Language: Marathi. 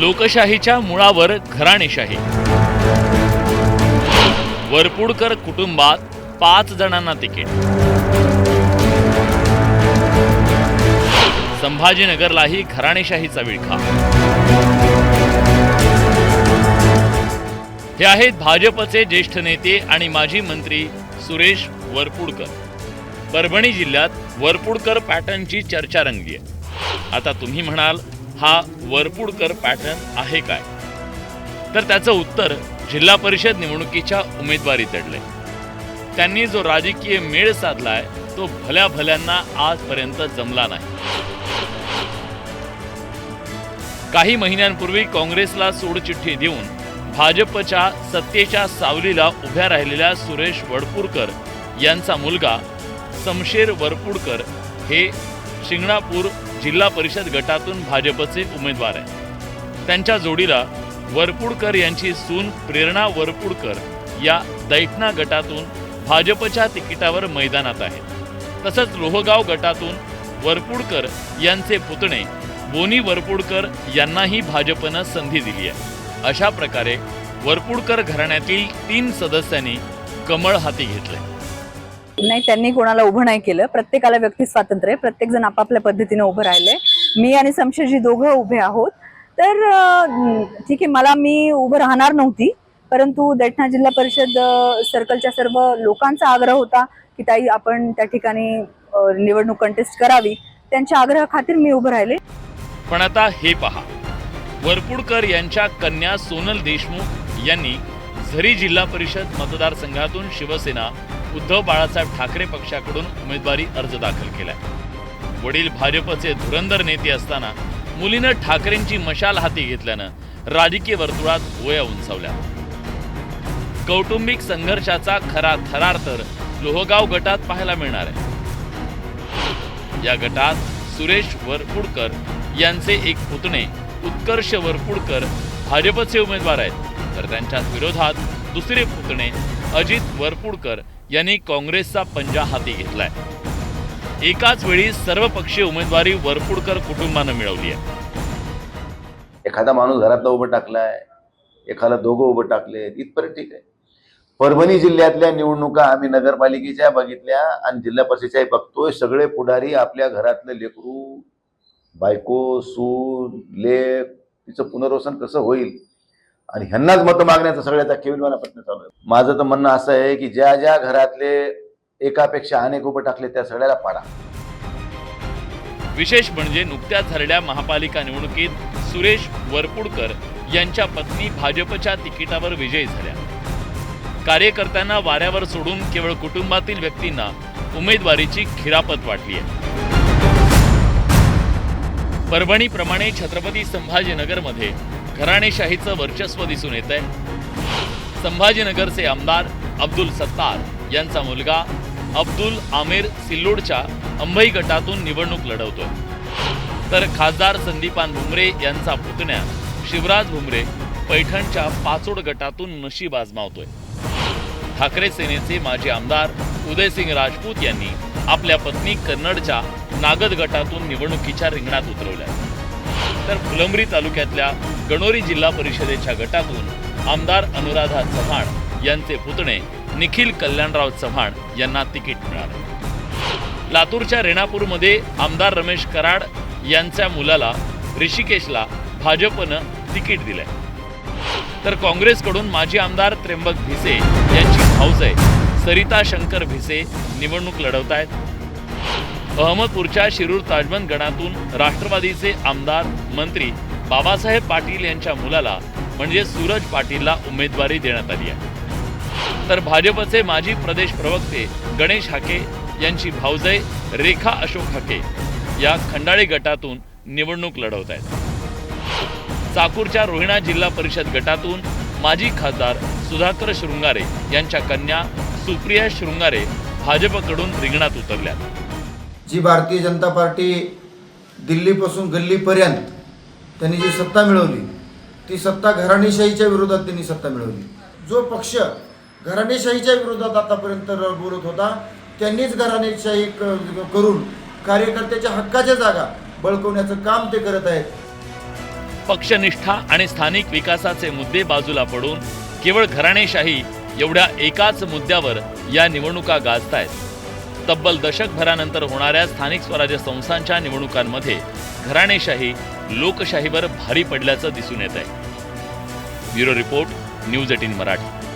लोकशाहीच्या मुळावर घराणेशाही। वरपुडकर कुटुंबात 5 जणांना तिकीट। संभाजीनगरलाही घराणेशाहीचा विळखा। हे आहेत भाजपचे ज्येष्ठ नेते आणि माजी मंत्री सुरेश वरपुडकर। परभणी जिल्ह्यात वरपुडकर पॅटर्नची चर्चा रंगली आहे। आता तुम्ही म्हणाल, हा वरपुडकर पॅटर्न आहे काय? तर त्याचं उत्तर जिल्हा परिषद निवडणुकीच्या उमेदवारीत दडलंय। त्यांनी जो राजकीय मेळ साधलाय तो भल्या भल्यांना आजपर्यंत जमला नाही। काही महिन्यांपूर्वी काँग्रेसला सोडचिठ्ठी देऊन भाजपच्या सत्तेच्या सावलीला उभ्या राहिलेल्या सुरेश वरपुडकर यांचा मुलगा समशेर वरपुडकर हे शिंगणापूर जिल्हा परिषद गटातून भाजपचे उमेदवार आहेत। त्यांच्या जोडीला वरपुडकर यांची सून प्रेरणा वरपुडकर या दैठणा गटातून भाजपच्या तिकिटावर मैदानात आहेत। तसंच लोहगाव गटातून वरपुडकर यांचे पुतणे बोनी वरपुडकर यांनाही भाजपनं संधी दिली आहे। अशा प्रकारे वरपुडकर घराण्यातील 3 सदस्यांनी कमळ हाती घेतले। नाही, त्यांनी कोणाला उभं नाही केलं। प्रत्येकाला व्यक्ती स्वातंत्र्य आहे, प्रत्येक जण आपापल्या पद्धतीने उभं राहिले। मी आणि समशेरजी दोघं उभे आहोत। तर ठीक आहे, मी उभं राहणार नव्हती, परंतु दैठणा जिल्हा परिषद सर्कलच्या सर्व लोकांचा आग्रह होता की ताई आपण त्या ठिकाणी निवडणूक कंटेस्ट करावी। त्यांच्या आग्रहाखातीर मी उभं राहिले। पण आता हे पहा, वरपुडकर यांच्या कन्या सोनल देशमुख यांनी झरी जिल्हा परिषद मतदारसंघातून शिवसेना उद्धव बाळासाहेब ठाकरे पक्षाकडून उमेदवारी अर्ज दाखल केलाय। वडील भाजपचे धुरंधर नेते असताना मुलीनं ठाकरेंची मशाल हाती घेतल्यानं राजकीय वर्तुळात गोया उंचावल्या। कौटुंबिक संघर्षाचा खरा थरार तर लोहगाव गटात पाहायला मिळणार आहे। या गटात सुरेश वरपुडकर यांचे एक पुतणे उत्कर्ष वरपुडकर भाजपचे उमेदवार आहेत, तर त्यांच्याच विरोधात दुसरे पुतणे अजित वरपुडकर यांनी काँग्रेसचा पंजा हाती घेतलाय। एकाच वेळी सर्वपक्षीय उमेदवारी वरपुडकर कुटुंबानं मिळवली आहे। एखादा माणूस घरातला उभं टाकलाय, एखादा दोघं उभं टाकले, इथपर्यंत ठीक आहे। परभणी जिल्ह्यातल्या निवडणुका आम्ही नगरपालिकेच्या बघितल्या आणि जिल्हा परिषदेच्या बघतोय। सगळे पुढारी आपल्या घरातलं लेकरू, बायको, सून, लेक तिचं पुनर्वसन कसं होईल आणि ह्यांनाच मतं मागण्याचा सगळ्याचा केविलवाना प्रश्न चालू आहे। माझं तर म्हणणं असं आहे की ज्या ज्या घरातले एकापेक्षा अनेक उभं टाकले त्या सगळ्याला पाडा। विशेष म्हणजे नुकत्याच झालेल्या महापालिका निवडणुकीत सुरेश वरपुडकर यांच्या पत्नी भाजपच्या तिकिटावर विजयी झाल्या। कार्यकर्त्यांना वाऱ्यावर सोडून केवळ कुटुंबातील व्यक्तींना उमेदवारीची खिरापत वाटली आहे। परभणीप्रमाणे छत्रपती संभाजीनगरमध्ये घराणेशाहीचं वर्चस्व दिसून येत आहे। संभाजीनगरचे आमदार अब्दुल सत्तार यांचा मुलगा अब्दुल आमिर सिल्लोडच्या अंबई गटातून निवडणूक लढवतोय, तर खासदार संदीपान भुमरे यांचा पुतण्या शिवराज भुमरे पैठणच्या पाचोड गटातून नशीब आजमावतोय। ठाकरे सेनेचे माजी आमदार उदयसिंग राजपूत यांनी आपल्या पत्नी कन्नडच्या नागद गटातून निवडणुकीच्या रिंगणात उतरवल्या, तर फुलंब्री तालुक्यातल्या गणोरी जिल्हा परिषदेच्या गटातून आमदार अनुराधा चव्हाण यांचे पुतणे निखिल कल्याणराव चव्हाण यांना तिकीट मिळाले। लातूरच्या रेणापूरमध्ये आमदार रमेश कराड यांच्या मुलाला ऋषिकेशला भाजपनं तिकीट दिलंय, तर काँग्रेसकडून माजी आमदार त्र्यंबक भिसे यांची भाऊजाई सरिता शंकर भिसे निवडणूक लढवतायत। अहमदपूरच्या शिरूर ताजबंद गणातून राष्ट्रवादीचे आमदार मंत्री बाबासाहेब पाटील यांच्या मुलाला म्हणजे सूरज पाटीलला उमेदवारी देण्यात आली आहे, तर भाजपचे माजी प्रदेश प्रवक्ते गणेश हाके यांची भाऊजाई रेखा अशोक हाके या खंडाळे गटातून निवडणूक लढवत आहेत। चाकूरच्या रोहिणा जिल्हा परिषद गटातून माजी खासदार सुधाकर शृंगारे यांच्या कन्या सुप्रिया शृंगारे भाजपकडून रिंगणात उतरल्या। जी भारतीय जनता पार्टी दिल्लीपासून गल्लीपर्यंत त्यांनी जी सत्ता मिळवली, ती सत्ता घराणेशाहीच्या विरोधात त्यांनी सत्ता मिळवली। जो पक्ष घराणेशाहीच्या विरोधात आतापर्यंत बोलत होता, त्यांनीच घराणेशाही करून कार्यकर्त्याच्या हक्काच्या जागा बळकवण्याचं काम ते करत आहेत। पक्षनिष्ठा आणि स्थानिक विकासाचे मुद्दे बाजूला पडून केवळ घराणेशाही एवढ्या एकाच मुद्द्यावर या निवडणुका गाजतायत। तब्बल दशकभरानंतर होणाऱ्या स्थानिक स्वराज्य संस्थांच्या निवडणुकांमध्ये घराणेशाही लोकशाहीवर भारी पडल्याचं दिसून येत आहे। Bureau report, news 18 Marathi.